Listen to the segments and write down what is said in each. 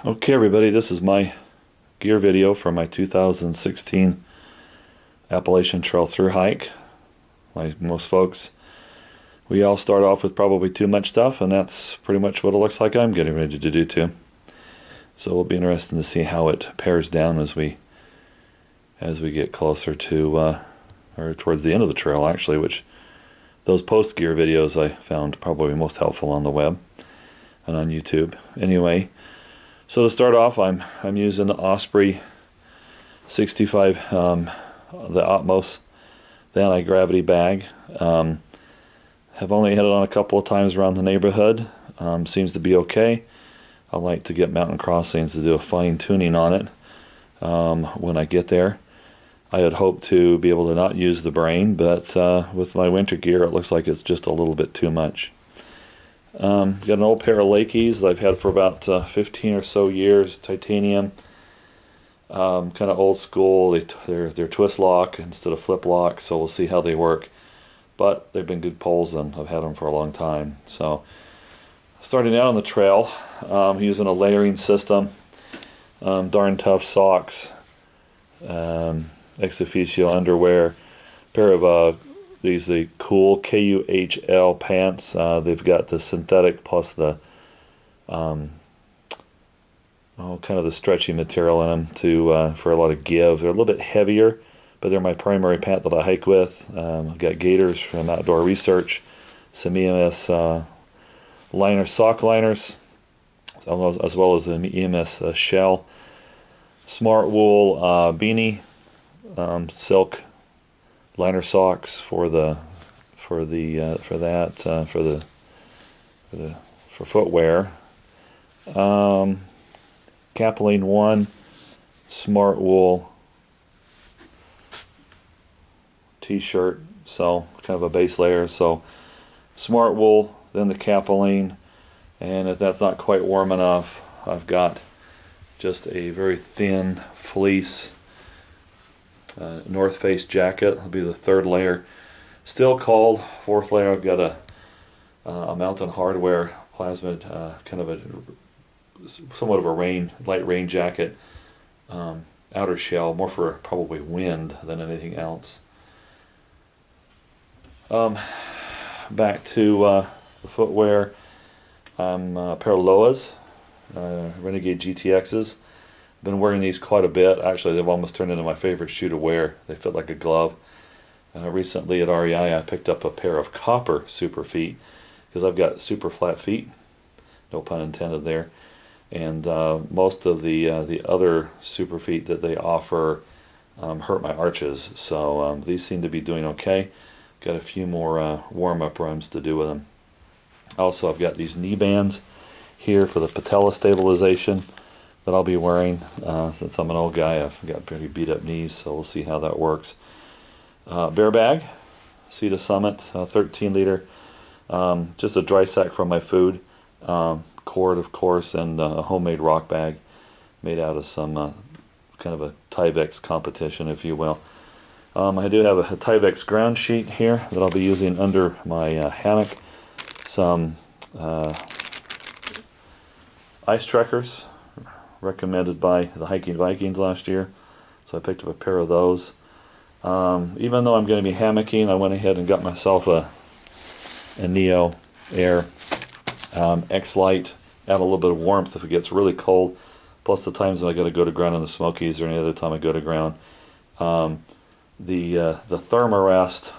Okay everybody, this is my gear video for my 2016 Appalachian Trail through hike. Like most folks, we all start off with probably too much stuff, and that's pretty much what it looks like I'm getting ready to do too. So it'll be interesting to see how it pares down as we get closer to or towards the end of the trail actually, which those post gear videos I found probably most helpful on the web and on YouTube. Anyway, so to start off, I'm using the Osprey 65, the Atmos, the anti-gravity bag. Have only had it on a couple of times around the neighborhood. Seems to be okay. I like to get mountain crossings to do a fine tuning on it when I get there. I had hoped to be able to not use the brain, but with my winter gear it looks like it's just a little bit too much. Got an old pair of Lakeys that I've had for about 15 or so years, titanium, kind of old school. They're twist lock instead of flip lock, so we'll see how they work. But they've been good poles and I've had them for a long time. So starting out on the trail, using a layering system, darn tough socks, ex officio underwear, pair of the cool KUHL pants. They've got the synthetic plus the kind of the stretchy material in them for a lot of give. They're a little bit heavier, but they're my primary pant that I hike with. I've got gaiters from Outdoor Research, some EMS liner sock liners, as well as an EMS shell, smart wool beanie, silk liner socks for footwear. Capilene 1 smart wool t-shirt, so kind of a base layer. So smart wool, then the capilene, and if that's not quite warm enough, I've got just a very thin fleece North Face jacket. Will be the third layer. Still cold. Fourth layer, I've got a Mountain Hardwear plasmid, kind of a somewhat of a light rain jacket, outer shell, more for probably wind than anything else. Back to the footwear. A pair of Loas, Renegade GTXs. Been wearing these quite a bit. Actually, they've almost turned into my favorite shoe to wear. They fit like a glove. Recently at REI, I picked up a pair of copper super feet because I've got super flat feet, no pun intended there. And most of the other super feet that they offer hurt my arches. So these seem to be doing okay. Got a few more warm-up runs to do with them. Also, I've got these knee bands here for the patella stabilization that I'll be wearing. Since I'm an old guy, I've got pretty beat up knees, so we'll see how that works. Bear bag, Sea to Summit, 13 liter, just a dry sack from my food, cord of course, and a homemade rock bag made out of some kind of a Tyvek competition, if you will. I do have a Tyvek ground sheet here that I'll be using under my hammock. Some ice trekkers recommended by the Hiking Vikings last year, so I picked up a pair of those. Even though I'm going to be hammocking, I went ahead and got myself a Neo Air X-Lite. Add a little bit of warmth if it gets really cold, plus the times when I got to go to ground in the Smokies or any other time I go to ground. The Thermarest,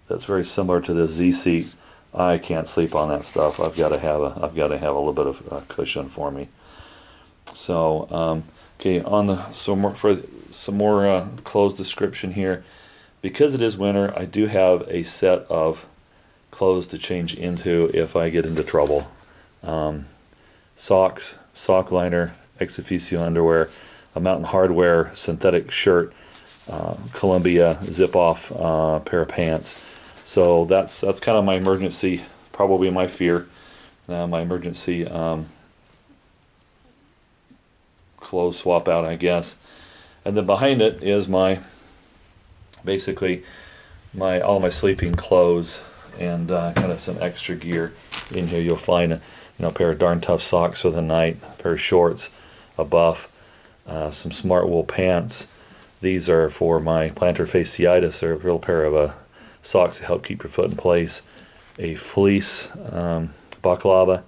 that's very similar to the Z-Seat. I can't sleep on that stuff. I've got to have a little bit of cushion for me. So okay, for some more clothes description here. Because it is winter, I do have a set of clothes to change into if I get into trouble. Socks, sock liner, ex officio underwear, a Mountain Hardwear synthetic shirt, Columbia zip-off pair of pants. So that's kind of my emergency, probably my fear, my emergency clothes swap out, I guess. And then behind it is basically all my sleeping clothes and kind of some extra gear in here. You'll find a pair of darn tough socks for the night, a pair of shorts, a buff, some smart wool pants. These are for my plantar fasciitis. They're a real pair of socks to help keep your foot in place. A fleece baklava,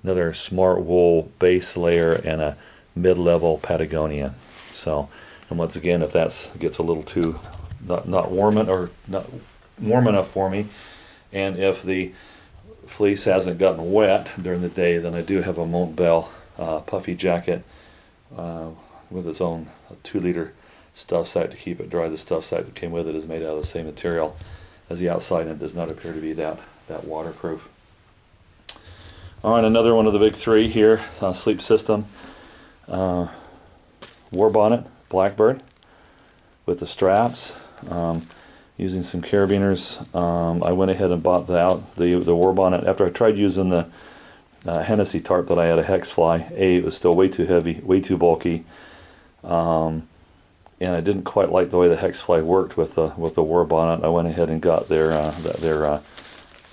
another smart wool base layer, and a mid-level Patagonia. So, and once again, if that gets a little too not warm enough for me, and if the fleece hasn't gotten wet during the day, then I do have a Montbell puffy jacket with its own 2-liter stuff sack to keep it dry. The stuff sack that came with it is made out of the same material as the outside, and it does not appear to be that waterproof. All right, another one of the big three here, sleep system. War bonnet, Blackbird, with the straps. Using some carabiners. I went ahead and bought the war bonnet after I tried using the Hennessy tarp that I had a hex fly. It was still way too heavy, way too bulky, and I didn't quite like the way the hex fly worked with the war bonnet. I went ahead and got their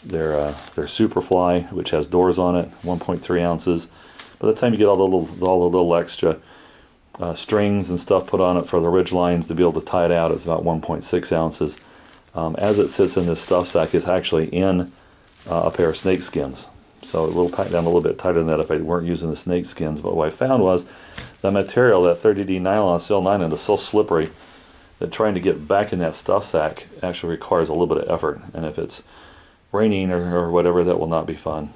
Superfly, which has doors on it, 1.3 ounces. By the time you get all the little extra strings and stuff put on it for the ridge lines to be able to tie it out, it's about 1.6 ounces. As it sits in this stuff sack, it's actually in a pair of snake skins. So it will pack down a little bit tighter than that if I weren't using the snake skins. But what I found was the material, that 30D nylon, sil nylon, is so slippery that trying to get back in that stuff sack actually requires a little bit of effort. And if it's raining or whatever, that will not be fun.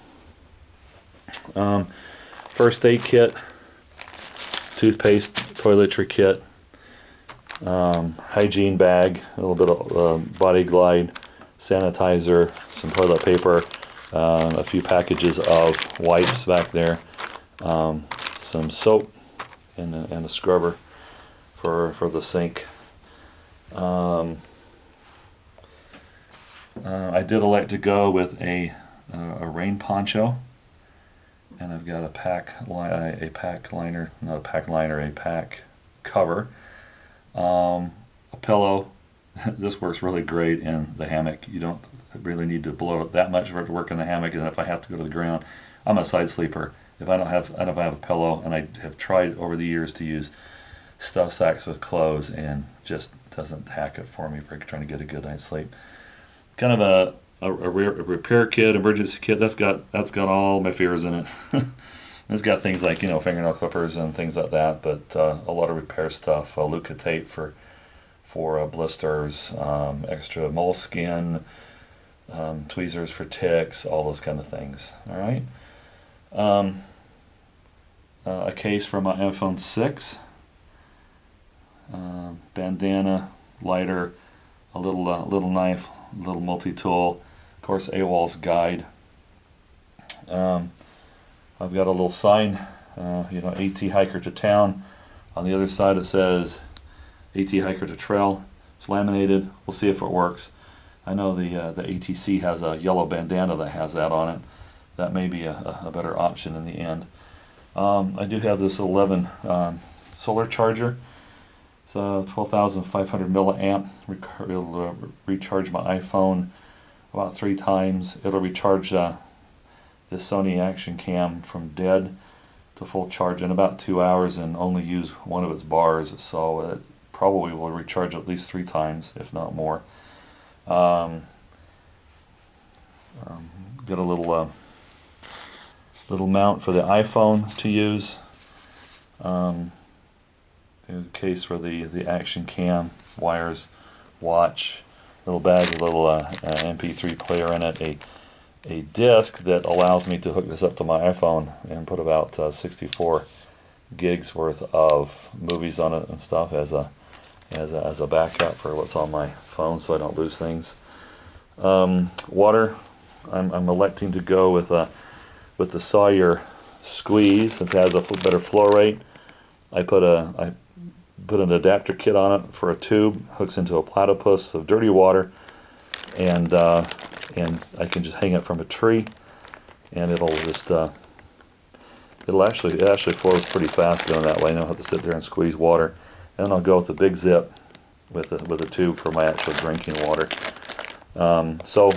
First aid kit, toothpaste, toiletry kit, hygiene bag, a little bit of Body Glide, sanitizer, some toilet paper, a few packages of wipes back there, some soap, and a scrubber for the sink. I did elect to go with a rain poncho, and I've got a pack cover, a pillow. This works really great in the hammock. You don't really need to blow it that much for it to work in the hammock. And if I have to go to the ground, I'm a side sleeper. If I don't have a pillow, and I have tried over the years to use stuff sacks with clothes, and just doesn't hack it for me for trying to get a good night's sleep. Kind of a repair kit, emergency kit. That's got all my fears in it. It's got things like fingernail clippers and things like that, but a lot of repair stuff. Luca tape for blisters, extra moleskin, tweezers for ticks, all those kind of things. All right. A case for my iPhone 6. Bandana, lighter, a little knife, a little multi-tool, of course AWOL's guide. I've got a little sign, AT hiker to town. On the other side it says AT hiker to trail. It's laminated. We'll see if it works. I know the ATC has a yellow bandana that has that on it. That may be a better option in the end. I do have this 11 solar charger. It's a 12,500 milliamp. It'll recharge my iPhone about 3 times. It'll recharge the Sony Action Cam from dead to full charge in about 2 hours and only use one of its bars. So it probably will recharge at least 3 times, if not more. Got a little mount for the iPhone to use. There's a case for the Action Cam, wires, watch, little bag with a little MP3 player in it, a disc that allows me to hook this up to my iPhone and put about 64 gigs worth of movies on it and stuff as a backup for what's on my phone, so I don't lose things. Water, I'm electing to go with the Sawyer Squeeze, since it has a better flow rate. I put an adapter kit on it for a tube, hooks into a platypus of dirty water, and I can just hang it from a tree, and it actually flows pretty fast going that way. I don't have to sit there and squeeze water. And then I'll go with the big zip with a tube for my actual drinking water. So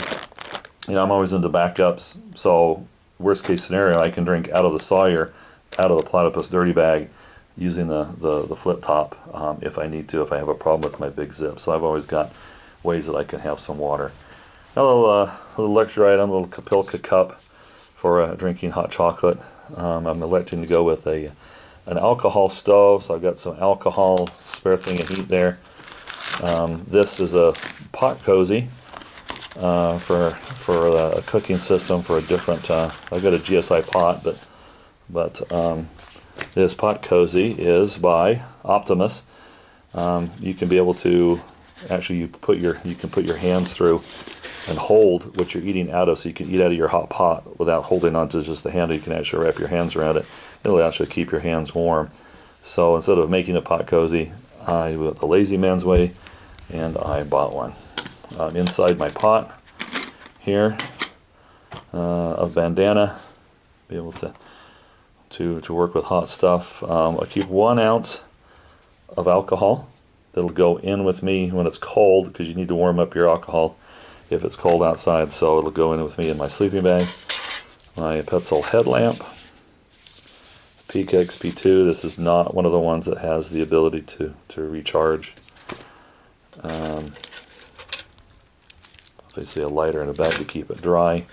I'm always into backups. So worst case scenario, I can drink out of the Sawyer, out of the Platypus Dirty Bag, using the flip top if I need to, if I have a problem with my big zip. So I've always got ways that I can have some water. A little lecture item, a little Kapilka cup for drinking hot chocolate. I'm electing to go with an alcohol stove, so I've got some alcohol, spare thing of heat there. This is a pot cozy for a cooking system for a different. I've got a GSI pot, but this pot cozy is by Optimus. You can be able to actually you can put your hands through and hold what you're eating out of, so you can eat out of your hot pot without holding onto just the handle. You can actually wrap your hands around it. It'll actually keep your hands warm. So instead of making a pot cozy, I went the lazy man's way, and I bought one. Inside my pot here, a bandana, be able to work with hot stuff. I keep 1 ounce of alcohol that'll go in with me when it's cold, because you need to warm up your alcohol if it's cold outside. So it'll go in with me in my sleeping bag. My Petzl headlamp, Peak XP2. This is not one of the ones that has the ability to recharge. Basically a lighter in a bag to keep it dry.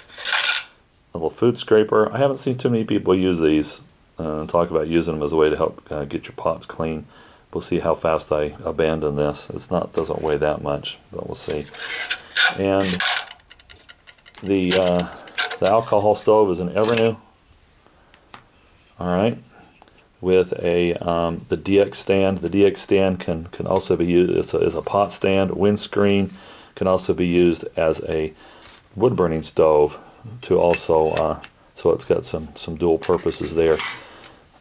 A little food scraper. I haven't seen too many people use these and talk about using them as a way to help get your pots clean. We'll see how fast I abandon this. Doesn't weigh that much, but we'll see. And the alcohol stove is an Evernew. All right, with the DX stand. The DX stand can also be used as a pot stand. Windscreen can also be used as a wood burning stove to also so it's got some dual purposes there.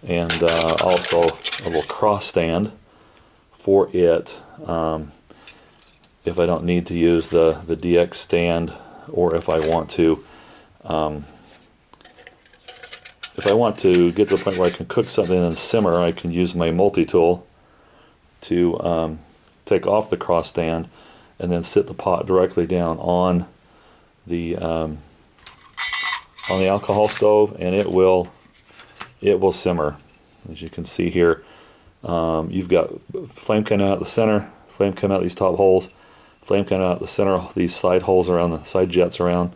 And also a little cross stand for it if I don't need to use the DX stand, or if I want to get to the point where I can cook something in the simmer, I can use my multi-tool to take off the cross stand and then sit the pot directly down on the alcohol stove, and it will simmer. As you can see here, you've got flame coming out the center, flame coming out these top holes, flame coming out the center, these side holes around, the side jets around.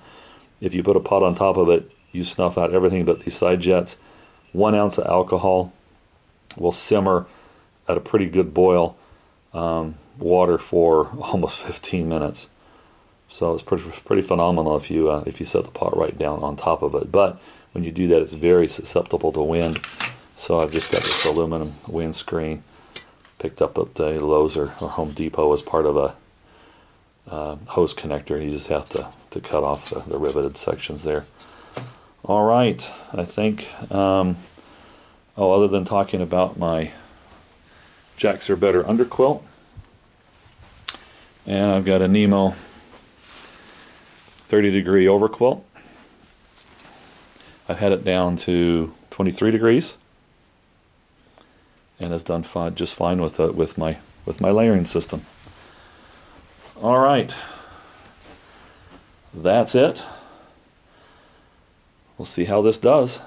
If you put a pot on top of it, you snuff out everything but these side jets. 1 ounce of alcohol will simmer at a pretty good boil water for almost 15 minutes. So it's pretty phenomenal if you set the pot right down on top of it. But when you do that, it's very susceptible to wind. So I've just got this aluminum windscreen picked up at Lowe's or Home Depot as part of a hose connector. You just have to cut off the riveted sections there. All right, I think, other than talking about my Jacks Are Better underquilt, and I've got a Nemo 30-degree overquilt. I've had it down to 23 degrees, and it's done just fine with my layering system. All right, that's it. We'll see how this does.